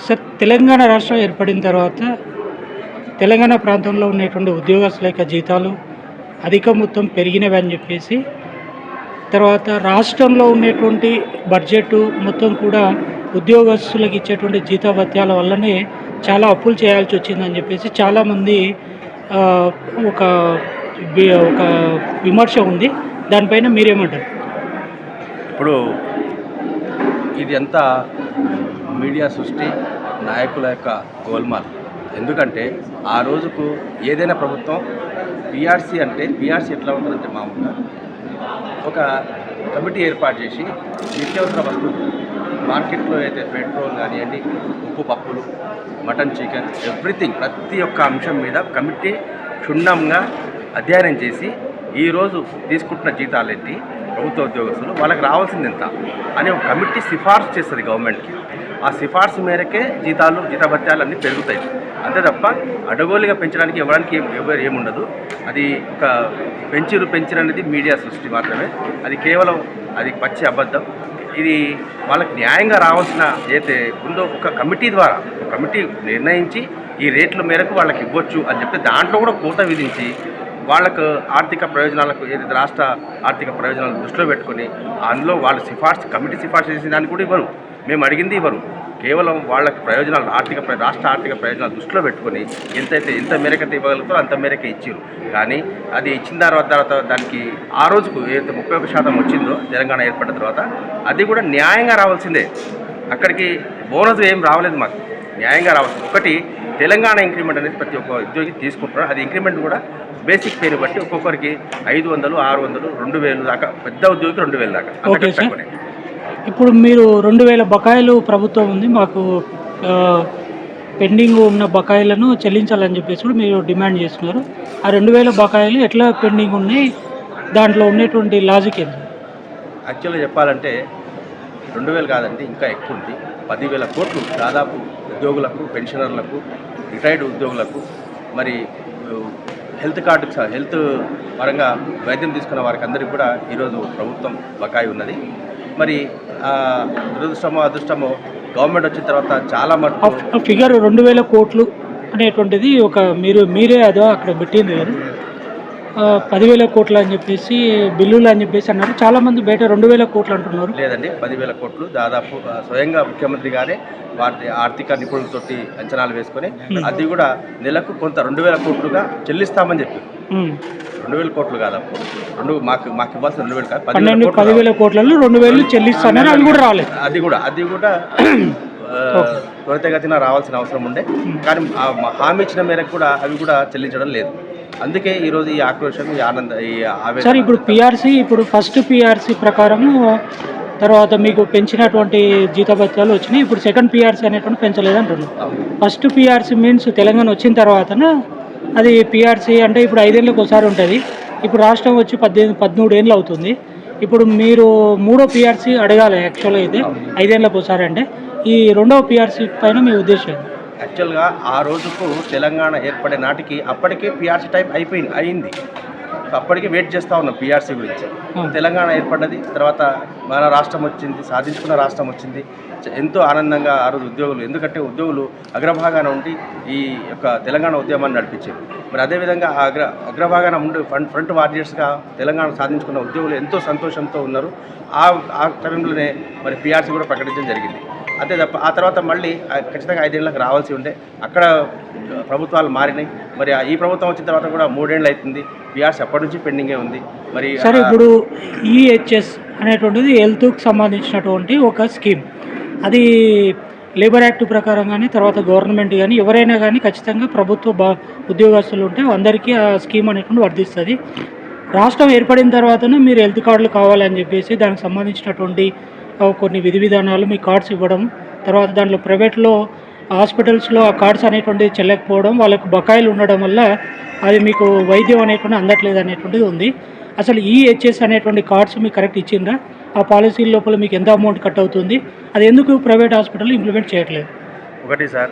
Sir, Telangana రాష్ట్రం ఏర్పడిన తర్వాత తెలంగాణ ప్రాంతంలో ఉన్నటువంటి ఉద్యోగస్తుల యొక్క జీతాలు అధిక మొత్తం పెరిగినవి అని చెప్పేసి, తర్వాత రాష్ట్రంలో ఉన్నటువంటి బడ్జెట్ మొత్తం కూడా ఉద్యోగస్తులకు ఇచ్చేటువంటి జీతభత్యాల వల్లనే చాలా అప్పులు చేయాల్సి వచ్చిందని చెప్పేసి చాలామంది ఆహ్, ఒక ఒక విమర్శ ఉంది. దానిపైన మీరేమంటారు? ఇప్పుడు ఇది అంతా మీడియా సృష్టి, నాయకుల యొక్క గోల్మాల్. ఎందుకంటే ఆ రోజుకు ఏదైనా ప్రభుత్వం పిఆర్సీ ఎట్లా ఉంటుందంటే మామూలుగా ఒక కమిటీ ఏర్పాటు చేసి నిత్యావసర వస్తువులు మార్కెట్లో అయితే పెట్రోల్ కానివ్వండి, ఉప్పు పప్పులు, మటన్ చికెన్, ఎవ్రీథింగ్ ప్రతి ఒక్క అంశం మీద కమిటీ క్షుణ్ణంగా అధ్యయనం చేసి ఈరోజు తీసుకుంటున్న జీతాలేంటి, ప్రభుత్వ ఉద్యోగస్తులు వాళ్ళకి రావాల్సింది ఎంత అని ఒక కమిటీ సిఫార్సు చేస్తుంది గవర్నమెంట్కి. ఆ సిఫార్సు మేరకే జీతభత్యాలు అన్నీ పెరుగుతాయి. అంతే తప్ప అడగోలుగా పెంచడానికి ఇవ్వడానికి ఏముండదు. అది ఒక పెంచిరనేది మీడియా సృష్టి మాత్రమే. అది కేవలం పచ్చి అబద్ధం. ఇది వాళ్ళకి న్యాయంగా రావాల్సిన ఏదైతే ఉందో ఒక కమిటీ ద్వారా ఒక కమిటీ నిర్ణయించి ఈ రేట్ల మేరకు వాళ్ళకి ఇవ్వచ్చు అని చెప్పి దాంట్లో కూడా కోత విధించి వాళ్ళకు ఆర్థిక ప్రయోజనాలకు ఏదైతే రాష్ట్ర ఆర్థిక ప్రయోజనాలు దృష్టిలో పెట్టుకొని అందులో వాళ్ళ కమిటీ సిఫార్సు చేసిన దాన్ని కూడా ఇవ్వరు. మేము అడిగింది ఇవ్వరు. కేవలం వాళ్ళకి ప్రయోజనాలు రాష్ట్ర ఆర్థిక ప్రయోజనాలు దృష్టిలో పెట్టుకొని ఎంత మేరకైతే ఇవ్వగలుగుతారో అంత మేరకే ఇచ్చారు. కానీ అది ఇచ్చిన తర్వాత దానికి ఆ రోజుకు ఏదైతే 31% వచ్చిందో తెలంగాణ ఏర్పడిన తర్వాత అది కూడా న్యాయంగా రావాల్సిందే. అక్కడికి బోనస్ ఏం రావలేదు, మాకు న్యాయంగా రావాల్సింది. ఒకటి, తెలంగాణ ఇంక్రిమెంట్ అనేది ప్రతి ఒక్క ఉద్యోగి తీసుకుంటున్నారు. అది ఇంక్రిమెంట్ కూడా బేసిక్ పేరు బట్టి ఒక్కొక్కరికి 500, 600, 2000 దాకా, పెద్ద ఉద్యోగికి 2000 దాకా. ఓకే సార్, ఇప్పుడు మీరు 2000 బకాయిలు ప్రభుత్వం ఉంది మాకు పెండింగ్ ఉన్న బకాయిలను చెల్లించాలని చెప్పేసి కూడా మీరు డిమాండ్ చేస్తున్నారు. ఆ 2000 బకాయిలు ఎట్లా పెండింగ్ ఉన్నాయి, దాంట్లో ఉన్నటువంటి లాజిక్ ఏంటి? యాక్చువల్గా చెప్పాలంటే 2000 కాదండి, ఇంకా ఎక్కువ ఉంది. 10,000 కోట్లు దాదాపు ఉద్యోగులకు, పెన్షనర్లకు, రిటైర్డ్ ఉద్యోగులకు, మరి హెల్త్ పరంగా వైద్యం తీసుకున్న వారికి అందరికీ కూడా ఈరోజు ప్రభుత్వం బకాయి ఉన్నది. మరి దురదృష్టమో అదృష్టమో గవర్నమెంట్ వచ్చిన తర్వాత చాలా మటుకు ఫిగర్ 2000 కోట్లు అనేటువంటిది మీరే అదో అక్కడ పెట్టింది కదా, 10,000 కోట్లు అని చెప్పేసి బిల్లులు అని చెప్పేసి అన్నారు. చాలామంది బయట 2000 కోట్లు అంటున్నారు. లేదండి, 10,000 కోట్లు దాదాపు స్వయంగా ముఖ్యమంత్రి గారే వారి ఆర్థిక నిపుణులతోటి అంచనాలు వేసుకొని అది కూడా నెలకు కొంత 2000 కోట్లుగా చెల్లిస్తామని చెప్పి 2000 కోట్లు కాదప్పుడు మాకు ఇవ్వాల్సిన 2000 కాదు, 10,000 కోట్లలో 2000 చెల్లిస్తానని అది కూడా త్వరితగతిన రావాల్సిన అవసరం ఉండే. కానీ హామీ ఇచ్చిన మేరకు కూడా అవి కూడా చెల్లించడం లేదు. అందుకే ఈరోజు ఈ ఆక్రోషం, ఈ ఆవేదన. సార్, ఇప్పుడు ఫస్ట్ పిఆర్సీ ప్రకారము తర్వాత మీకు పెంచినటువంటి జీతభత్యాలు వచ్చినాయి. ఇప్పుడు సెకండ్ పిఆర్సీ అనేటువంటి పెంచలేదంటున్నారు. ఫస్ట్ పిఆర్సీ మీన్స్ తెలంగాణ వచ్చిన తర్వాతన అది పిఆర్సీ అంటే ఇప్పుడు 5 ఏళ్ళకి ఒకసారి ఉంటుంది. ఇప్పుడు రాష్ట్రం వచ్చి 13 ఏళ్ళు అవుతుంది. ఇప్పుడు మీరు 3వ పిఆర్సీ అడగాలి యాక్చువల్గా అయితే 5 ఏళ్ళకి ఒకసారి. అంటే ఈ 2వ పిఆర్సీ పైన మీ ఉద్దేశం? యాక్చువల్గా ఆ రోజుకు తెలంగాణ ఏర్పడే నాటికి అప్పటికే పిఆర్సీ టైప్ అయింది. అప్పటికే వెయిట్ చేస్తూ ఉన్నాం పిఆర్సీ గురించి. తెలంగాణ ఏర్పడ్డది, తర్వాత మన రాష్ట్రం వచ్చింది, సాధించుకున్న రాష్ట్రం వచ్చింది. ఎంతో ఆనందంగా ఆ రోజు ఉద్యోగులు, ఎందుకంటే ఉద్యోగులు అగ్రభాగాన ఉండి ఈ యొక్క తెలంగాణ ఉద్యమాన్ని నడిపించారు. మరి అదేవిధంగా అగ్రభాగాన ఉండి ఫ్రంట్ వారియర్స్గా తెలంగాణ సాధించుకున్న ఉద్యోగులు ఎంతో సంతోషంతో ఉన్నారు. ఆ టైంలోనే మరి పిఆర్సీ కూడా ప్రకటించడం జరిగింది. అంతే తప్ప ఆ తర్వాత మళ్ళీ ఖచ్చితంగా 5 ఏళ్ళకి రావాల్సి ఉండే. అక్కడ ప్రభుత్వాలు మారినాయి. మరి ఈ ప్రభుత్వం వచ్చిన తర్వాత కూడా 3 ఏళ్ళు అవుతుంది. పిఆర్సీ అప్పటి నుంచి పెండింగే ఉంది. మరి సరే, ఇప్పుడు ఈహెచ్ఎస్ అనేటువంటిది హెల్త్కి సంబంధించినటువంటి ఒక స్కీమ్. అది లేబర్ యాక్ట్ ప్రకారం కానీ తర్వాత గవర్నమెంట్ కానీ ఎవరైనా కానీ ఖచ్చితంగా ప్రభుత్వ ఉద్యోగస్తులు ఉంటే అందరికీ ఆ స్కీమ్ అనేటువంటి వర్తిస్తుంది. రాష్ట్రం ఏర్పడిన తర్వాతనే మీరు హెల్త్ కార్డులు కావాలని చెప్పేసి దానికి సంబంధించినటువంటి కొన్ని విధి విధానాలు మీ కార్డ్స్ ఇవ్వడం, తర్వాత దాంట్లో ప్రైవేట్లో హాస్పిటల్స్లో ఆ కార్డ్స్ అనేటువంటిది చెల్లకపోవడం, వాళ్ళకు బకాయిలు ఉండడం వల్ల అది మీకు వైద్యం అనేటువంటి అందట్లేదు అనేటువంటిది ఉంది. అసలు ఈహెచ్ఎస్ అనేటువంటి కార్డ్స్ మీకు కరెక్ట్ ఇచ్చిందా? ఆ పాలసీ లోపల మీకు ఎంత అమౌంట్ కట్ అవుతుంది? అది ఎందుకు ప్రైవేట్ హాస్పిటల్ ఇంప్లిమెంట్ చేయట్లేదు? ఒకటి సార్,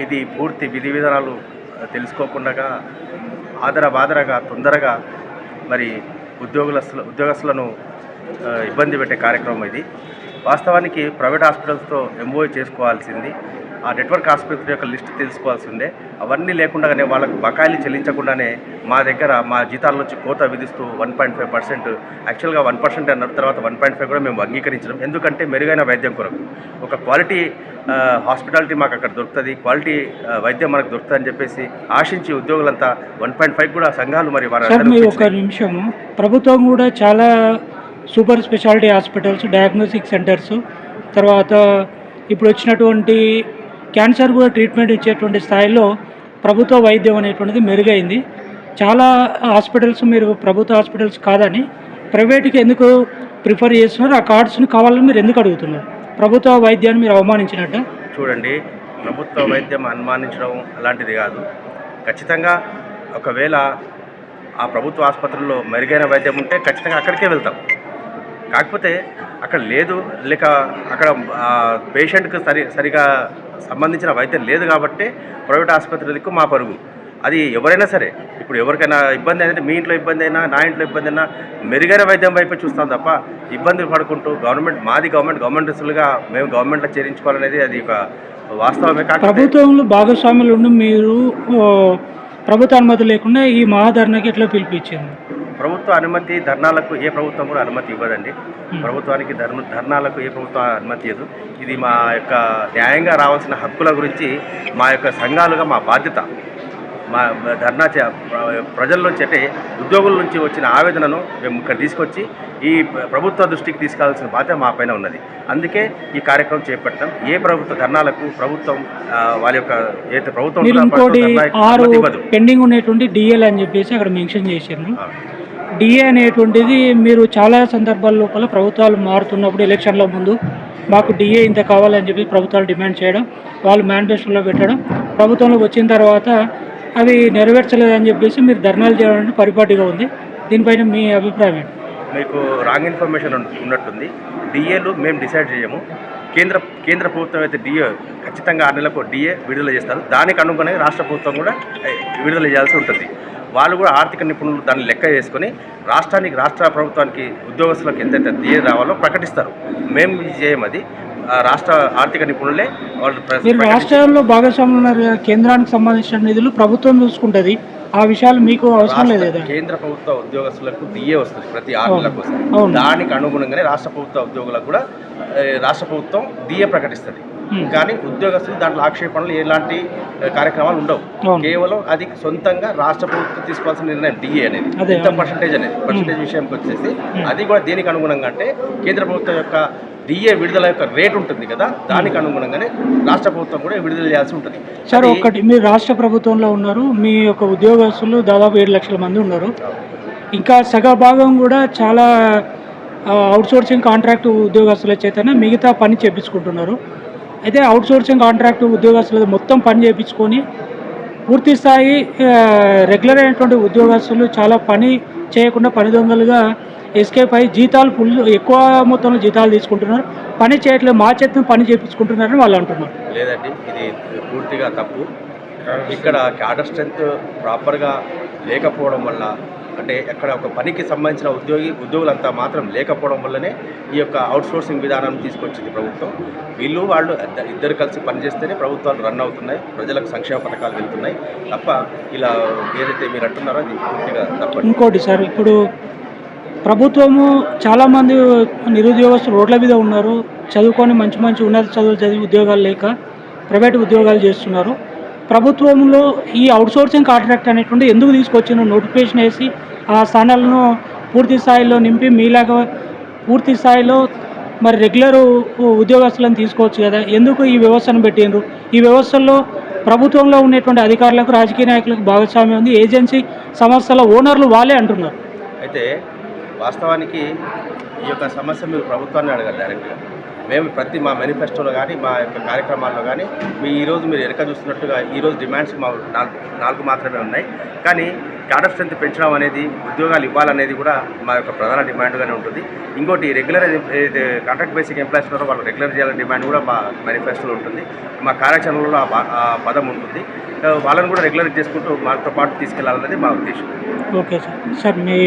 ఇది పూర్తి విధి విధానాలు తెలుసుకోకుండా బాదరగా తొందరగా మరి ఉద్యోగస్తులను ఇబ్బంది పెట్టే కార్యక్రమం ఇది. వాస్తవానికి ప్రైవేట్ హాస్పిటల్స్తో ఎంఓయూ చేసుకోవాల్సింది. ఆ నెట్వర్క్ ఆసుపత్రి యొక్క లిస్ట్ తెలుసుకోవాల్సి ఉండే. అవన్నీ లేకుండానే వాళ్ళకు బకాయిలు చెల్లించకుండానే మా దగ్గర మా జీతాల నుంచి కోత విధిస్తూ 1.5%, యాక్చువల్గా 1% అన్నారు, తర్వాత 1.5 కూడా మేము అంగీకరించడం. ఎందుకంటే మెరుగైన వైద్యం కొరకు ఒక క్వాలిటీ హాస్పిటాలిటీ మాకు అక్కడ దొరుకుతుంది, క్వాలిటీ వైద్యం మనకు దొరుకుతుంది అని చెప్పేసి ఆశించి ఉద్యోగులంతా 1.5 కూడా సంఘాలు మరి సార్ మీ ఒక నిమిషం, ప్రభుత్వం కూడా చాలా super speciality hospitals, diagnostic centres, తర్వాత ఇప్పుడు వచ్చినటువంటి క్యాన్సర్ కూడా ట్రీట్మెంట్ ఇచ్చేటువంటి స్థాయిలో ప్రభుత్వ వైద్యం అనేటువంటిది మెరుగైంది. చాలా హాస్పిటల్స్ మీరు ప్రభుత్వ హాస్పిటల్స్ కాదని ప్రైవేట్కి ఎందుకు ప్రిఫర్ చేస్తున్నారు? ఆ కార్డ్స్ని కావాలని మీరు ఎందుకు అడుగుతున్నారు? ప్రభుత్వ వైద్యాన్ని మీరు అవమానించినట్ట? చూడండి, ప్రభుత్వ వైద్యం అనుమానించడం అలాంటిది కాదు. ఖచ్చితంగా ఒకవేళ ఆ ప్రభుత్వ ఆసుపత్రుల్లో మెరుగైన వైద్యం ఉంటే ఖచ్చితంగా అక్కడికే వెళ్తాం. కాకపోతే అక్కడ లేదు, లేక అక్కడ పేషెంట్కి సరిగా సంబంధించిన వైద్యం లేదు కాబట్టి ప్రైవేట్ ఆసుపత్రులకు మా పరుగు. అది ఎవరైనా సరే, ఇప్పుడు ఎవరికైనా ఇబ్బంది అయితే, మీ ఇంట్లో ఇబ్బంది అయినా, నా ఇంట్లో ఇబ్బంది అయినా మెరుగైన వైద్యం వైపు చూస్తాం తప్ప ఇబ్బందులు పడుకుంటూ గవర్నమెంట్ రుసులుగా మేము గవర్నమెంట్లో చేరించుకోవాలనేది అది ఒక వాస్తవమే. కాకపోతే ప్రభుత్వంలో భాగస్వాములు ఉండి మీరు ప్రభుత్వ అనుమతి లేకుండా ఈ మహాధర్నాకి ఎట్లా పిలిపించింది? ప్రభుత్వ అనుమతి ధర్నాలకు ఏ ప్రభుత్వం కూడా అనుమతి ఇవ్వదండి. ప్రభుత్వానికి ధర్నాలకు ఏ ప్రభుత్వం అనుమతి ఇవ్వదు. ఇది మా యొక్క న్యాయంగా రావాల్సిన హక్కుల గురించి మా యొక్క సంఘాలుగా మా బాధ్యత. మా ధర్నా ప్రజల నుంచి, అంటే ఉద్యోగుల నుంచి వచ్చిన ఆవేదనను మేము ఇక్కడ తీసుకొచ్చి ఈ ప్రభుత్వ దృష్టికి తీసుకెళ్లాల్సిన బాధ్యత మా పైన ఉన్నది. అందుకే ఈ కార్యక్రమం చేపట్టడం. ఏ ప్రభుత్వ ధర్నాలకు ప్రభుత్వం వాళ్ళ యొక్క ఏదైతే ప్రభుత్వం పెండింగ్ ఉన్నటువంటి డిఎల్ అని చెప్పేసి అక్కడ మెన్షన్ చేశారు. డిఏ అనేటువంటిది మీరు చాలా సందర్భాల లోపల ప్రభుత్వాలు మారుతున్నప్పుడు ఎలక్షన్ల ముందు మాకు డిఏ ఇంత కావాలని చెప్పి ప్రభుత్వాలు డిమాండ్ చేయడం, వాళ్ళు మేనిఫెస్టోలో పెట్టడం, ప్రభుత్వంలోకి వచ్చిన తర్వాత అవి నెరవేర్చలేదని చెప్పేసి మీరు ధర్నాలు చేయడం పరిపాటిగా ఉంది. దీనిపైన మీ అభిప్రాయం ఏంటి? మీకు రాంగ్ ఇన్ఫర్మేషన్ ఉన్నట్టుంది. డిఏలు మేము డిసైడ్ చేయము. కేంద్ర ప్రభుత్వం అయితే డిఏ ఖచ్చితంగా 6 నెలలకు డిఏ విడుదల చేస్తారు. దానికి అనుగుణంగా రాష్ట్ర ప్రభుత్వం కూడా విడుదల చేయాల్సి ఉంటుంది. వాళ్ళు కూడా ఆర్థిక నిపుణులు దాన్ని లెక్క చేసుకొని రాష్ట్ర ప్రభుత్వానికి ఉద్యోగస్తులకు ఎంతైతే డిఏ రావాలో ప్రకటిస్తారు. మేము చేయము. అది రాష్ట్ర ఆర్థిక నిపుణులే వాళ్ళు. రాష్ట్రాల్లో భాగస్వాములు ఉన్నారు. కేంద్రానికి సంబంధించిన నిధులు ప్రభుత్వం చూసుకుంటుంది. ఆ విషయాలు మీకు అవసరం లేదు. కేంద్ర ప్రభుత్వ ఉద్యోగస్తులకు డిఏ వస్తుంది ప్రతి 6 నెలల కోసం. దానికి అనుగుణంగానే రాష్ట్ర ప్రభుత్వ ఉద్యోగులకు కూడా రాష్ట్ర ప్రభుత్వం డిఏ ప్రకటిస్తుంది. కానీ ఉద్యోగస్తులు దాంట్లో ఆక్షేపణలు ఎలాంటి కార్యక్రమాలు ఉండవు. కేవలం అది సొంతంగా రాష్ట్ర ప్రభుత్వం తీసుకోవాల్సిన నిర్ణయం డిఏ అనేది. ఎంత పర్సంటేజ్ విషయానికి వచ్చేసి అది కూడా దేనికి అనుగుణంగా అంటే కేంద్ర ప్రభుత్వం యొక్క డిఏ విడుదల యొక్క రేట్ ఉంటుంది కదా, దానికి అనుగుణంగానే రాష్ట్ర ప్రభుత్వం కూడా విడుదల చేయాల్సి ఉంటుంది. సార్ ఒకటి, మీరు రాష్ట్ర ప్రభుత్వంలో ఉన్నారు, మీ యొక్క ఉద్యోగస్తులు దాదాపు 7 లక్షల మంది ఉన్నారు. ఇంకా సగభాగం కూడా చాలా అవుట్సోర్సింగ్ కాంట్రాక్ట్ ఉద్యోగస్తుల చేతనే మిగతా పని చేయించుకుంటున్నారు. అయితే అవుట్సోర్సింగ్ కాంట్రాక్ట్ ఉద్యోగస్తులు మొత్తం పని చేయించుకొని పూర్తి స్థాయి రెగ్యులర్ అయినటువంటి ఉద్యోగస్తులు చాలా పని చేయకుండా పని దొంగలుగా ఎస్కేప్ అయ్యి జీతాలు ఎక్కువ మొత్తంలో జీతాలు తీసుకుంటున్నారు. పని చేయట్లేదు, మా చేతిని పని చేయించుకుంటున్నారని వాళ్ళు అంటున్నారు. లేదండి, ఇది పూర్తిగా తప్పు. ఇక్కడ క్యాడర్ స్ట్రెంత్ ప్రాపర్గా లేకపోవడం వల్ల, అంటే అక్కడ ఒక పనికి సంబంధించిన ఉద్యోగులంతా మాత్రం లేకపోవడం వల్లనే ఈ యొక్క అవుట్సోర్సింగ్ విధానం తీసుకొచ్చింది ప్రభుత్వం. వాళ్ళు ఇద్దరు కలిసి పనిచేస్తేనే ప్రభుత్వాలు రన్ అవుతున్నాయి, ప్రజలకు సంక్షేమ పథకాలు వెళ్తున్నాయి తప్ప ఇలా ఏదైతే మీరు అంటున్నారో అది పూర్తిగా తప్ప. ఇంకోటి సార్, ఇప్పుడు ప్రభుత్వము చాలామంది నిరుద్యోగస్తులు రోడ్ల మీద ఉన్నారు. చదువుకొని మంచి ఉన్నత చదువులు చదివి ఉద్యోగాలు లేక ప్రైవేట్ ఉద్యోగాలు చేస్తున్నారు. ప్రభుత్వంలో ఈ అవుట్సోర్సింగ్ కాంట్రాక్ట్ అనేటువంటి ఎందుకు తీసుకొచ్చిన నోటిఫికేషన్ వేసి ఆ స్థానాలను పూర్తి స్థాయిలో నింపి మీలాగా పూర్తి స్థాయిలో మరి రెగ్యులర్ ఉద్యోగస్తులను తీసుకోవచ్చు కదా, ఎందుకు ఈ వ్యవస్థను పెట్టిండ్రు? ఈ వ్యవస్థల్లో ప్రభుత్వంలో ఉన్నటువంటి అధికారులకు, రాజకీయ నాయకులకు భాగస్వామ్యం ఉంది. ఏజెన్సీ సంస్థల ఓనర్లు వాళ్ళే అంటున్నారు. అయితే వాస్తవానికి ఈ యొక్క సమస్య మీరు ప్రభుత్వాన్ని అడగాలి డైరెక్ట్గా. మేము మా మేనిఫెస్టోలో కానీ మా యొక్క కార్యక్రమాల్లో కానీ ఈరోజు మీరు ఎరక చూస్తున్నట్టుగా ఈరోజు డిమాండ్స్ మా 4 మాత్రమే ఉన్నాయి. కానీ క్యాడర్ స్ట్రెంత్ పెంచడం అనేది, ఉద్యోగాలు ఇవ్వాలనేది కూడా మా యొక్క ప్రధాన డిమాండ్గానే ఉంటుంది. ఇంకోటి రెగ్యులర్ కాంట్రాక్ట్ బేసిక్ ఎంప్లాయీస్ ఉన్నారో వాళ్ళు రెగ్యులర్ చేయాలనే డిమాండ్ కూడా మా మేనిఫెస్టోలో ఉంటుంది. మా కార్యాచరణలో ఆ పదం ఉంటుంది. వాళ్ళని కూడా రెగ్యులర్ చేసుకుంటూ మాతో పాటు తీసుకెళ్లాలనేది మా ఉద్దేశం. Okay sir. సార్ మీ